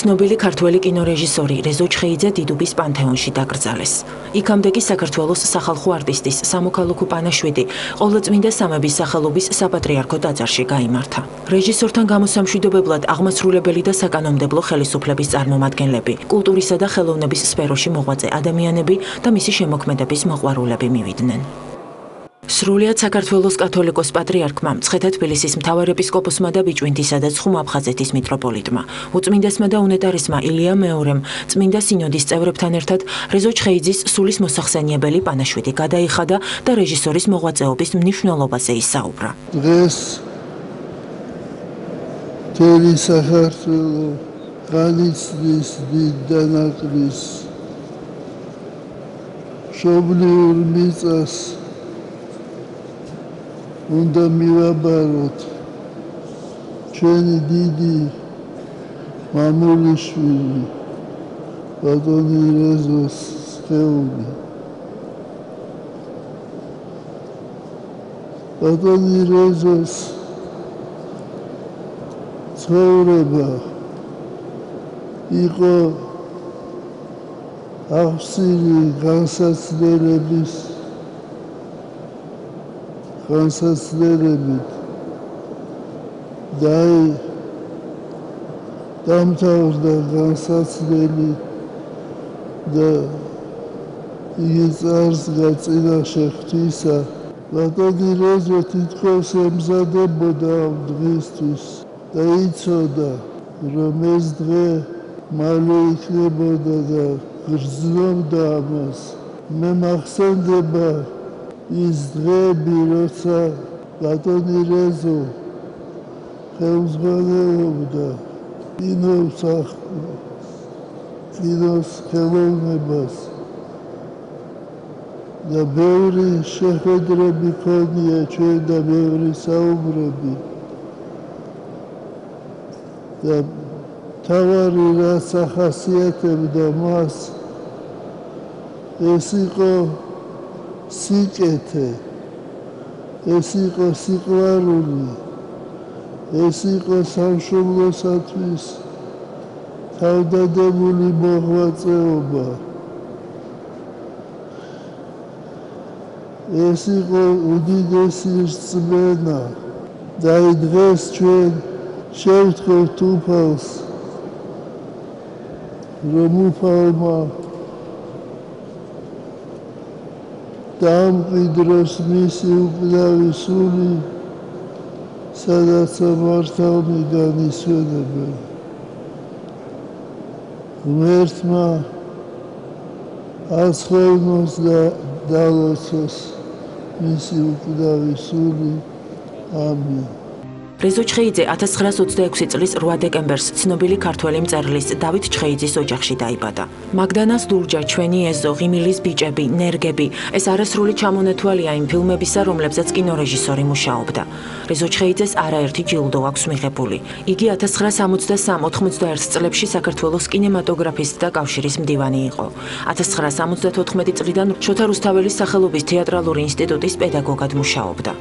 ცნობილი ქართველი კინორეჟისორი რეზო ჩხეიძე დიდუბის პანთეონში დაკრძალეს. იქამდე კი საქართველოს სახალხო არტისტის სამოქალაქო პანაშვიდი ყოვლადწმინდა სამების სახელობის საპატრიარქო ტაძარში გაიმართა. რეჟისორთან გამოსამშვიდობებლად აღმასრულებელი და საკანონმდებლო ხელისუფლების წარმომადგენლები, კულტურისა და ხელოვნების სფეროში მოღვაწე ადამიანები და მისი შემოქმედების მოყვარულები მივიდნენ. სრულიად საქართველოს კათოლიკოს პატრიარქმა, მცხეთა თბილისის მთავარეპისკოპოსმა და ბიჭვინთისა და ცხუმ-აფხაზეთის მიტროპოლიტმა, უწმინდესმა და უნეტარესმა ილია მეორემ, წმინდა სინოდის წევრებთან ერთად რეზო ჩხეიძის სულის მოსახსენიებელი პანაშვიდი გადაიხადა და რეჟისორის მოღვაწეობის მნიშვნელობაზე ისაუბრა. დღეს მთელი საქართველო განიცდის დიდ დანაკლისს, მშობლიურ მიწას უნდა მივაბაროთ ჩვენი დიდი მამულიშვილი ბატონი რეზოს სხეული. ბატონი რეზოს ცხოვრება იყო აღსილი განსაცდელებით დამთავრდა განსაცდელი და იგი წარსდგა წინაშე ღვთისა. ბატონი რეზო თითქოს ემზადებოდა ამ დღისთვის და იცოდა, რომ ეს დღე მალე იქნებოდა და გრძნობდა ამას. მე მახსენდება ის დღეები, როცა ბატონი რეზო ხელმძღვანელობდა კინოს ხელოვნებას და ბევრი შეხვედრები ქონია ჩვენ და ბევრი საუბრები და მთავარი რაც ახასიათებდა მას ეს იყო სიკეთე, ეს იყო სიყვარული, ეს იყო სამშობლოსათვის თავდადებული მოღვაწეობა. ეს იყო უდიდესი რწმენა და დღეს ჩვენ შევთხოვთ უფალს, რომ უფალმა დამკვიდროს მისი უკდავი სული, სადაც მართალნი განისვენებენ. ღმერთმა აცხოვროს და დალოცოს მისი უკდავი სული. ამინ. რეზო ჩხეიძე 1926 წლის 8 დეკემბერს ცნობილი ქართველი მწერლის დავით ჩხეიძის ოჯახში დაიბადა. მაგდანას ლურჯა, ჩვენი ეზო, ღიმილის ბიჭები, ნერგები, ეს არასრული ჩამონათვალია იმ ფილმებისა, რომლებზეც კინორეჟისორი მუშაობდა. რეზო ჩხეიძეს არაერთი ჯილდო აქვს მიღებული. იგი 1963-91 წლებში საქართველოს კინემატოგრაფისტთა კავშირის მდივანი იყო. 1974 წლიდან შოთა რუსთაველის სახელობის თეატრალური ინსტიტუტის პედაგოგად მუშაობდა.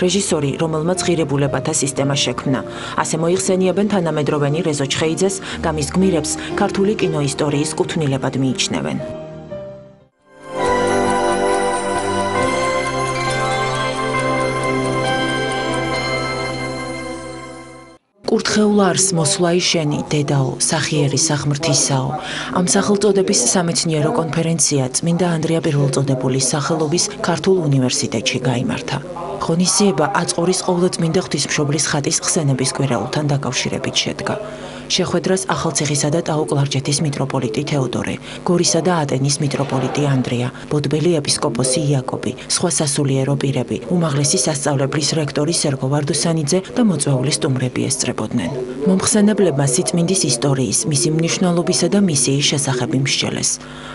რეჟისორი, რომელმაც ღირებულებათა სისტემა შექმნა. ასე მოიხსენიებენ თანამედროვენი რეზო ჩხეიძეს და მის გმირებს ქართული კინოისტორიის კუთვნილებად მიიჩნევენ. კურთხეულ არს მოსვლაი შენი, დედაო, სახიერი სახმრთისაო. ამ სახელწოდების სამეცნიერო კონფერენცია წმინდა ანდრია პირველწოდებულის სახელობის ქართულ უნივერსიტეტში გაიმართა. ღონისძიება აწყორის ყოვლადწმინდა ღვთისმშობლის ხატის ხსენების კვირაულთან დაკავშირებით შედგა. შეხვედრას ახალციხისა და ტაო-კლარჯეთის მიტროპოლიტი თეოდორე, გორისა და ატენის მიტროპოლიტი ანდრია, ბოდბელი ეპისკოპოსი იაკობი, სხვა სასულიერო პირები, უმაღლესი სასწავლებლის რექტორი სერგო ვარდუსანიძე და მოწვეული სტუმრები ესწრებოდნენ. მომხსენებლებმა სიწმინდის ისტორიის, მისი მნიშვნელობისა და მისიის შესახები მსჯელეს.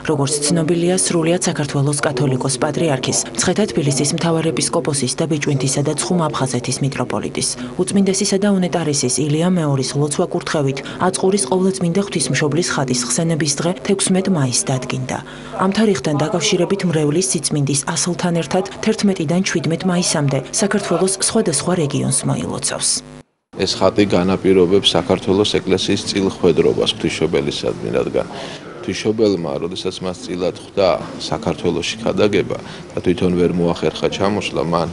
როგორც ცნობილია, სრულიად საქართველოს კათოლიკოს პატრიარქის, მცხეთა თბილისის მთავარეპისკოპოსის და ბიჭვინთისა და ცხუმ-აფხაზეთის მიტროპოლიტის, უწმინდესისა და უნეტარესის ილია მეორის ლოცვა კურთხევით აწყურის ყოვლადწმინდა ღვთისმშობლის ხატის ხსენების დღე 16 მაისს დადგინდა. ამ თარიღთან დაკავშირებით მრევლის სიწმინდის ასლთან ერთად 11-დან 17 მაისამდე საქართველოს სხვადასხვა რეგიონს მოილოცავს. ეს ხატი განაპირობებს საქართველოს ეკლესიის წილხვედრობას ღვთისმშობელისადმი, რადგან ღვთისმშობელმა, როდესაც მას წილად ხვდა საქართველოში ქადაგება და თვითონ ვერ მოახერხა ჩამოსვლა, მან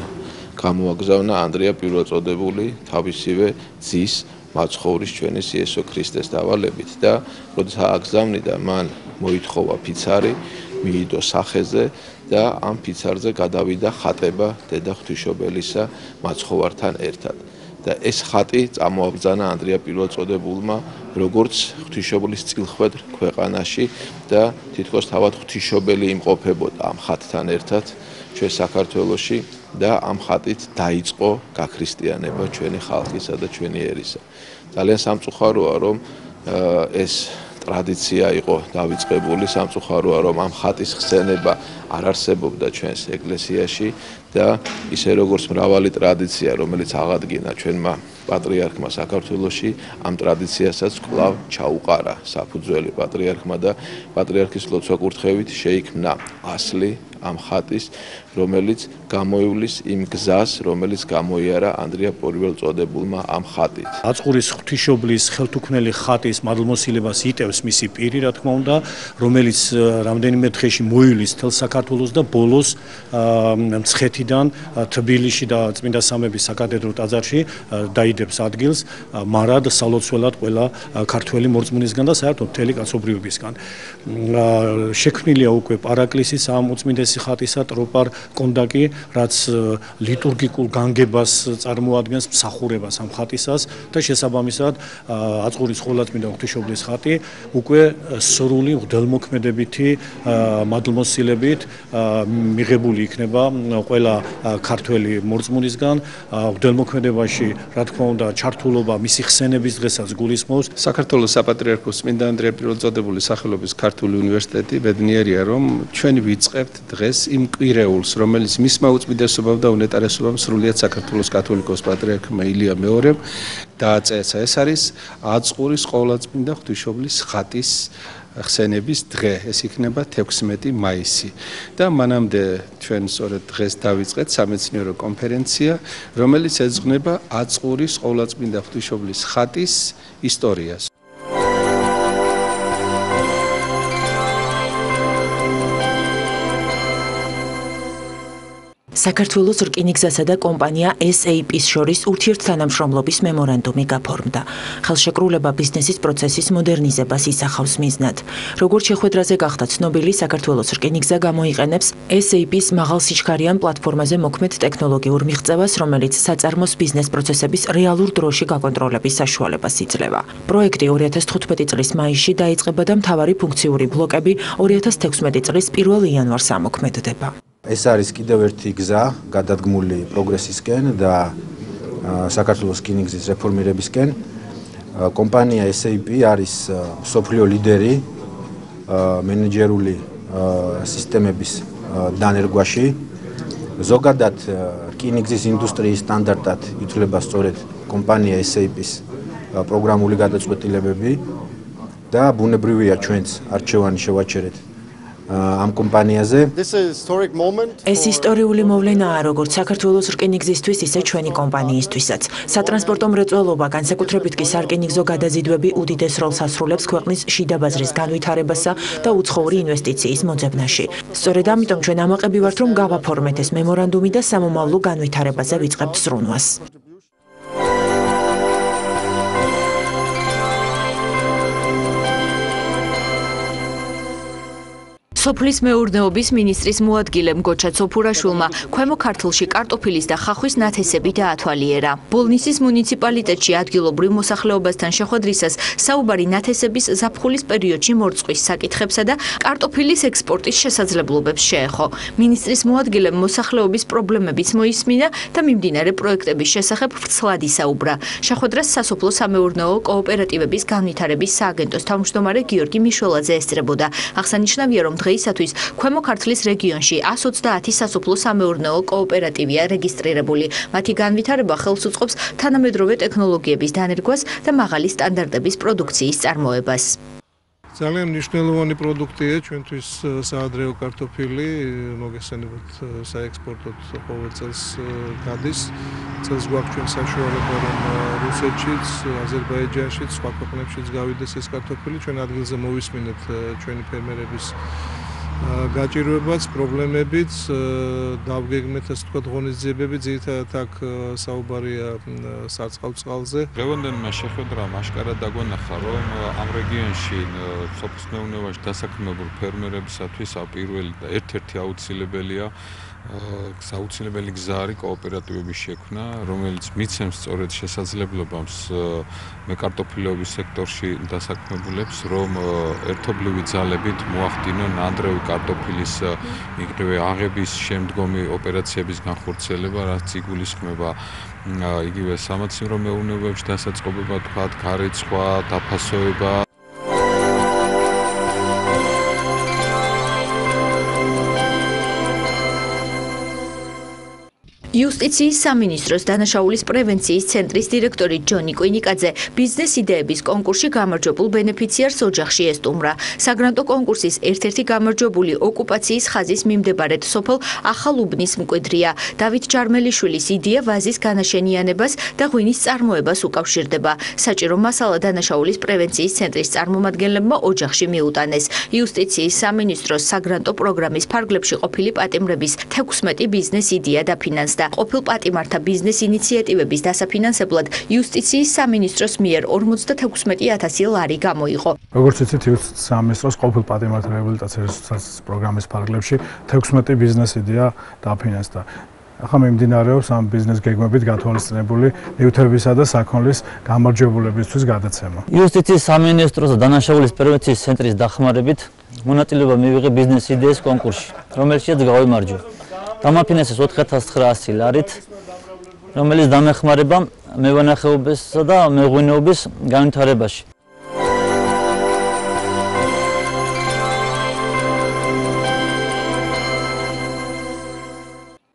გამოაგზავნა ანდრია პირველწოდებული თავისივე ძის მაცხოვრის ჩვენის იესო ქრისტეს დავალებით და როდესაც აგზავნიდა, მან მოითხოვა ფიცარი, მიიდო სახეზე და ამ ფიცარზე გადავიდა ხატება დედა ღვთისმშობელისა მაცხოვართან ერთად. და ეს ხატი წამოაბრძანა ანდრია პირველწოდებულმა როგორც ღვთისმშობლის წილხვედრ ქვეყანაში და თითქოს თავად ღვთისმშობელი იმყოფებოდა ამ ხატთან ერთად ჩვენ საქართველოში და ამ ხატით დაიწყო გაქრისტიანება ჩვენი ხალხისა და ჩვენი ერისა. ძალიან სამწუხაროა, რომ ეს ტრადიცია იყო დავიწყებული, სამწუხაროა, რომ ამ ხატის ხსენება არ არსებობდა ჩვენს ეკლესიაში და ისე როგორც მრავალი ტრადიცია, რომელიც აღადგინა ჩვენმა პატრიარქმა საქართველოში, ამ ტრადიციასაც კვლავ ჩაუყარა საფუძველი პატრიარქმა და პატრიარქის ლოცვა-კურთხევით შეიქმნა ასლი ამ ხატის, რომელიც გამოივლის იმ გზას, რომელიც გამოიარა ანდრია პირველწოდებულმა ამ ხატით. აწყურის ღვთისმშობლის ხელთუქმნელი ხატის მადლმოსილებას იტევს მისი პირი, რა თქმა უნდა, რომელიც რამდენიმე დღეში მოივლის მთელ საქართველოს და ბოლოს მცხეთიდან თბილისში და წმინდა სამების საკათედრო ტაძარში დაიდებს ადგილს მარად სალოცველად ყველა ქართველი მორწმუნისგან და საერთოდ მთელი კაცობრიობისგან. შექმნილია უკვე პარაკლისის ამ უწმინდესი ხატისა ტროპარ კონდაკი, რაც ლიტურგიკულ განგებას წარმოადგენს, მსახურებას ამ ხატისას და შესაბამისად აწყურის ყოვლადწმინდა ღვთისმშობლის ხატი უკვე სრული ღვთელმოქმედებითი მადლმოსილებით მიღებული იქნება ყველა ქართველი მორწმუნისგან. ღვთელმოქმედებაში, რა თქმა უნდა, ჩართულობა მისი ხსენების დღესაც გულისხმობს. საქართველოს საპატრიარქოს წმინდა ანდრია პირველწოდებულის სახელობის ქართული უნივერსიტეტი ბედნიერია, რომ ჩვენ ვიწყებთ დღეს იმ კვირეულს, რომელიც მისმა უწმიდესობამ და უნეტარესობამ სრულიად საქართველოს კათოლიკოს პატრიარქმა ილია მეორემ დააწესა. ეს არის აწყურის ყოვლადწმინდა ღვთისმშობლის ხატის ხსენების დღე. ეს იქნება 16 მაისი და მანამდე ჩვენ სწორედ დღეს დავიწყეთ სამეცნიერო კონფერენცია, რომელიც ეძღვნება აწყურის ყოვლადწმინდა ღვთისმშობლის ხატის ისტორიას. საქართველოს რკინიგზასა და კომპანია SAP-ს შორის ურთიერთთანამშრომლობის მემორანდუმი გაფორმდა. ხელშეკრულება ბიზნესის პროცესის მოდერნიზებას ისახავს მიზნად. როგორც შეხვედრაზე გახდა ცნობილი, საქართველოს რკინიგზა გამოიყენებს SAP-ს მაღალსიჩქარიან პლატფორმაზე მოქმედ ტექნოლოგიურ მიღწევას, რომელიც საწარმოს ბიზნეს პროცესების რეალურ დროში გაკონტროლების საშუალებას იძლევა. პროექტი 2015 წლის მაისში დაიწყება და მთავარი ფუნქციური ბლოკები 2016 წლის 1 იანვარს ამოქმედდება. ეს არის კიდევ ერთი გზა გადადგმული პროგრესისკენ და საქართველოს რკინიგზის რეფორმირებისკენ. კომპანია SAP არის მსოფლიო ლიდერი მენეჯერული სისტემების დანერგვაში. ზოგადად რკინიგზის ინდუსტრიის სტანდარტად ითვლება სწორედ კომპანია SAP-ის პროგრამული გადაწყვეტილებები და ბუნებრივია ჩვენც არჩევანი შევაჩერეთ ამ კომპანიაზე. ეს ისტორიული მოვლენაა როგორც საქართველოს რკინიგზისთვის, ისე ჩვენი კომპანიისთვისაც. სატრანსპორტო მრეწველობა, განსაკუთრებით კი სარკინიგზო გადაზიდვები უდიდეს როლს ასრულებს ქვეყნის შიდა ბაზრის განვითარებასა და უცხოური ინვესტიციის მოძებნაში. სწორედ ამიტომ ჩვენ ამაყები ვართ, რომ გავაფორმეთ ეს მემორანდუმი და სამომავლო განვითარებაზე ვიწყებთ ზრუნვას. სოფლის მეურნეობის მინისტრის მოადგილემ გოჩა ცოფურაშვილმა ქვემო ქართლში კარტოფილის და ხახვის ნათესები დაათვალიერა. ბოლნისის მუნიციპალიტეტში ადგილობრივ მოსახლეობასთან შეხვედრისას საუბარი ნათესების ზაფხულის პერიოდში მორწყვის საკითხებსა და კარტოფილის ექსპორტის შესაძლებლობებს შეეხო. მინისტრის მოადგილემ მოსახლეობის პრობლემებიც მოისმინა და მიმდინარე პროექტების შესახებ ვრცლად ისაუბრა. შეხვედრას სასოფლო სამეურნეო კოოპერატივების განვითარების სააგენტოს თავმჯდომარე გიორგი მიშველაძე ესწრებოდა. აღსანიშნავია, რომ დღეისათვის ქვემო ქართლის რეგიონში 130 სასოფლო სამეურნეო კოოპერატივია რეგისტრირებული. მათი განვითარება ხელს უწყობს თანამედროვე ტექნოლოგიების დანერგვას და მაღალი სტანდარტების პროდუქციის წარმოებას. ძალიან მნიშვნელოვანი პროდუქტია ჩვენთვის საადრეო კარტოფილი, მოგესალმებით საექსპორტოდ ყოველ წელს გადის. წელს გვაქვს ჩვენ საშუალება რომ რუსეთშიც, აზერბაიჯანშიც, სხვა ქვეყნებშიც გავიდეს ეს კარტოფილი, ჩვენ ადგილზე მოვისმინეთ ჩვენი ფერმერების გაჭირვებაც, პრობლემებიც, დავგეგმეთ ასე ვთქვათ ღონისძიებები, ძირითადად აქ საუბარია სარწყავ-წყალზე. დღევანდელმა შეხვედრამ აშკარად დაგვანახა, რომ ამ რეგიონში სოფლის მეურნეობაში დასაქმებულ ფერმერებისათვის პირველი და ერთ-ერთი აუცილებელია საუცილებელი გზა არის კოოპერატივების შექმნა, რომელიც მიცემს სწორედ შესაძლებლობას მეკარტოფილეობის სექტორში დასაქმებულებს, რომ ერთობლივი ძალებით მოახდინონ ნადრევი კარტოფილის იგივე აღების შემდგომი ოპერაციების განხორციელება, რაც იგულისხმება იგივე სამაცივრო მეურნეობებში დასაწყობება, თქვათ, გარეცხვა, დაფასოება. იუსტიციის სამინისტროს დანაშაულის პრევენციის ცენტრის დირექტორი ჯონი კვინიკაძე ბიზნეს იდეების კონკურსში გამარჯვებულ ბენეფიციარს ოჯახში ესტუმრა. საგრანტო კონკურსის ერთ-ერთი გამარჯვებული ოკუპაციის ხაზის მიმდებარედ სოფელ ახალუბნის მკვიდრია. დავით ჯარმელიშვილის იდეა ვაზის განაშენიანებას და ღვინის წარმოებას უკავშირდება. საჭირო მასალა დანაშაულის პრევენციის ცენტრის წარმომადგენლებმა ოჯახში მიუტანეს. იუსტიციის სამინისტროს საგრანტო პროგრამის ფარგლებში ყოფილი პატიმრების 16 ბიზნეს იდეა დაფინანსდა. ყოფილ პატიმართა ბიზნეს ინიციატივების დასაფინანსებლად იუსტიციის სამინისტროს მიერ 56,000 ლარი გამოიყო. როგორც იცით, იუსტიციის სამინისტროს ყოფილ პატიმართა რეაბილიტაციის პროგრამის ფარგლებში 16 ბიზნეს იდეა დაფინანსდა. ახლა მიმდინარეობს ამ ბიზნეს გეგმებით გათვალისწინებული ნივთებისა და საქონლის გამარჯვებულებისთვის გადაცემა. იუსტიციის სამინისტროს და დანაშაულის პრევენციის ცენტრის დახმარებით მონაწილეობა მივიღე ბიზნეს იდეის კონკურსში, რომელშიც გავიმარჯვე. დამაფინანსეს 4,900 ლარით, რომელიც დამეხმარება მევენახეობისა და მეღვინეობის განვითარებაში.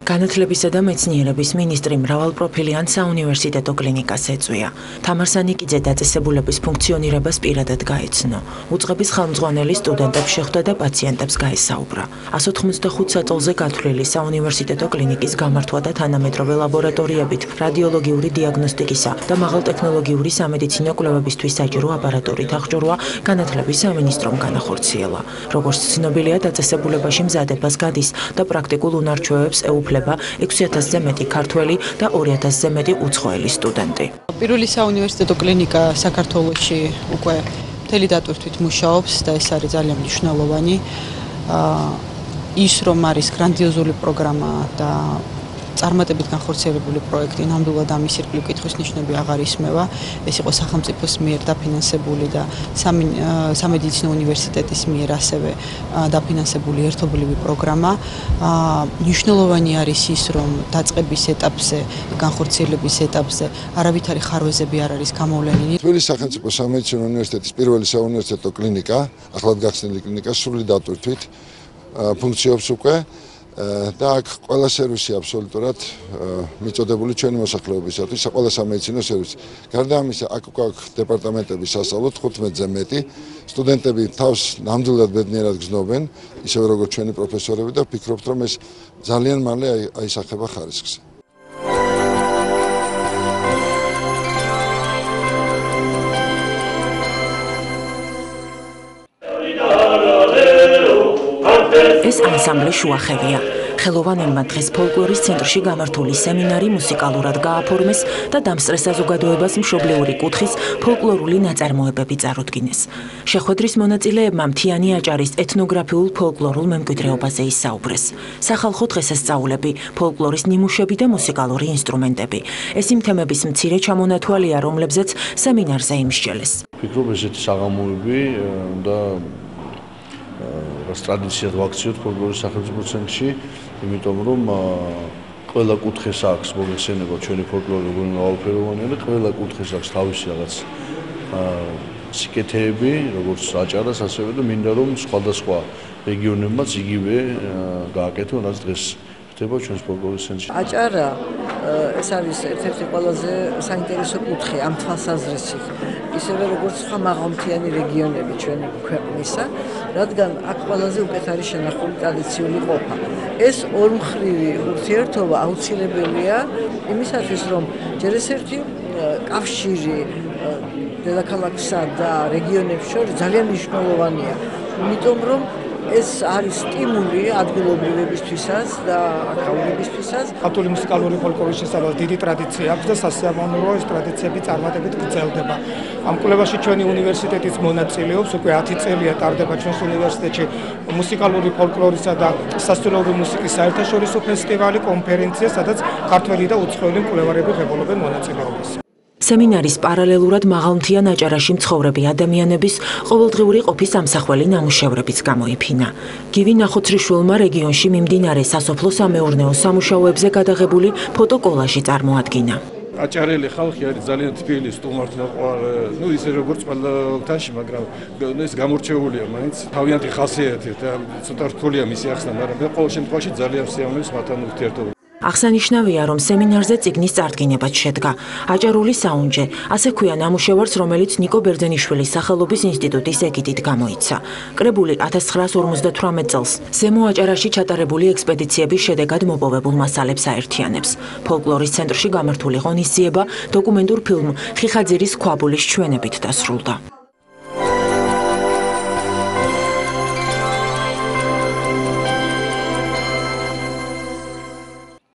განათლებისა და მეცნიერების მინისტრი მრავალპროფილიან საუნივერსიტეტო კლინიკას ეწვია. თამარ სანიკიძე დაწესებულების ფუნქციონირებას პირადად გაეცნო. უწყების ხელმძღვანელი სტუდენტებს შეხვდა და პაციენტებს გაესაუბრა. 185 საწოლზე გათვლილი საუნივერსიტეტო კლინიკის გამართვა და თანამედროვე ლაბორატორიებით, რადიოლოგიური დიაგნოსტიკისა და მაღალტექნოლოგიური სამედიცინო კვლევებისთვის საჭირო აპარატურით აღჭურვა განათლების სამინისტრომ განახორციელა. როგორც ცნობილია, დაწესებულებაში მზადებას გადის და პრაქტიკულ უნარჩვევებს ეუფლება 6,000-ზე მეტი ქართველი და 2,000-ზე მეტი უცხოელი სტუდენტი. პირველი საუნივერსიტეტო კლინიკა საქართველოში უკვე მთელი დატვირთვით მუშაობს და ეს არის ძალიან მნიშვნელოვანი. ის რომ არის გრანდიოზული პროგრამა და წარმატებით განხორციელებული პროექტი, ნამდვილად ამის ირგვლივ კითხვის ნიშნები აღარ ისმევა. ეს იყო სახელმწიფოს მიერ დაფინანსებული და სამედიცინო უნივერსიტეტის მიერ ასევე დაფინანსებული ერთობლივი პროგრამა. მნიშვნელოვანი არის ის, რომ დაწყების ეტაპზე, განხორციელების ეტაპზე არავითარი ხარვეზები არ არის გამოვლენილი. თბილისის სახელმწიფო სამედიცინო უნივერსიტეტის პირველი საუნივერსიტეტო კლინიკა, ახლად გახსნილი კლინიკა სრული დატვირთვით ფუნქციობს უკვე. და აქ ყველა სერვისი აბსოლუტურად მიწოდებული ჩვენი მოსახლეობისათვის, ყველა სამედიცინო სერვისი. გარდა ამისა, აქ უკვე აქვს დეპარტამენტები სასწავლო 15-ზე მეტი. სტუდენტები თავს ნამდვილად ბედნიერად გრძნობენ, ისევე როგორც ჩვენი პროფესორები და ვფიქრობთ, რომ ეს ძალიან მალე აისახება ხარისხზე. ეს ანსამბლი შუახევია. ხელოვანებმა დღეს ფოლკლორის ცენტრში გამართული სემინარი მუსიკალურად გააფორმეს და დამსწრე საზოგადოებას მშობლიური კუთხის ფოლკლორული ნაწარმოებები წარუდგინეს. შეხვედრის მონაწილეებმა მთიანი აჭარის ეთნოგრაფიულ ფოლკლორულ მემკვიდრეობაზე ისაუბრეს. სახალხო დღესასწაულები, ფოლკლორის ნიმუშები და მუსიკალური ინსტრუმენტები. ეს იმ თემების მცირე ჩამონათვალია, რომლებზეც სემინარზე იმსჯელეს. ვფიქრობ, ესეთი საღამოები და ტრადიციად ვაქციოთ ფოლკლორის სახელმწიფო ცენტრში, იმიტომ რომ ყველა კუთხეს აქვს მოგეხსენება ჩვენი ფოლკლორი როგორი მრავალფეროვანია და ყველა კუთხეს აქვს თავისი რაღაც სიკეთეები, როგორც აჭარას, ასევე და მინდა რომ სხვადასხვა რეგიონებმაც იგივე გააკეთონ, რაც დღეს ხდება ჩვენს ფოლკლორის ცენტრში. აჭარა ეს არის ერთ-ერთი ყველაზე საინტერესო კუთხე ამ თვალსაზრისით. ისევე როგორც სხვა მაღალმთიანი რეგიონები ჩვენი ქვეყნისა, რადგან აქ ყველაზე უკეთ არის შენახული ტრადიციული ყოფა. ეს ორმხრივი ურთიერთობა აუცილებელია იმისათვის, რომ ჯერ ეს ერთი კავშირი დედაქალაქსა და რეგიონებს შორის ძალიან მნიშვნელოვანია. იმიტომ რომ ეს არის სტიმული ადგილობრივებისთვისაც და აქაურებისთვისაც. ქართული მუსიკალური ფოლკლორის შესწავლას დიდი ტრადიცია აქვს და სასიამოვნოა ეს ტრადიციები წარმატებით გრძელდება. ამ კვლევაში ჩვენი უნივერსიტეტიც მონაწილეობს, უკვე 10 წელია ტარდება ჩვენს უნივერსიტეტში მუსიკალური ფოლკლორისა და სასულიერო მუსიკის საერთაშორისო ფესტივალი, კონფერენცია, სადაც ქართველი და უცხოელი მკვლევარები ღებულობენ მონაწილეობას. სემინარის პარალელურად მაღალმთიან აჭარაში მცხოვრები ადამიანების ყოველდღიური ყოფის ამსახველი ნამუშევრებიც გამოიფინა. გივი ნახოცრიშვილმა რეგიონში მიმდინარე სასოფლო-სამეურნეო სამუშაოებზე გადაღებული ფოტოკოლაჟი წარმოადგინა. აჭარელი ხალხი არის ძალიან თბილი, სტუმართმოყვარე, ისე როგორც ყველგანში, მაგრამ ეს გამორჩეულია მაინც თავიანთი ხასიათით და ცოტა რთულია მისი ახსნა, მაგრამ ყოველ შემთხვევაში ძალიან სიამოვნებს მათთან ურთიერთობა. აღსანიშნავია, რომ სემინარზე წიგნის წარდგინებაც შედგა. აჭარული საუნჯე, ასე ქვია ნამუშევარს, რომელიც ნიკო ბერძენიშვილის სახელობის ინსტიტუტის ეგიდით გამოიცა. კრებული 1958 წელს ზემო აჭარაში ჩატარებული ექსპედიციების შედეგად მოპოვებულ მასალებს აერთიანებს. ფოლკლორის ცენტრში გამართული ღონისძიება დოკუმენტურ ფილმ ხიხაძირის ქვაბულის ჩვენებით დასრულდა.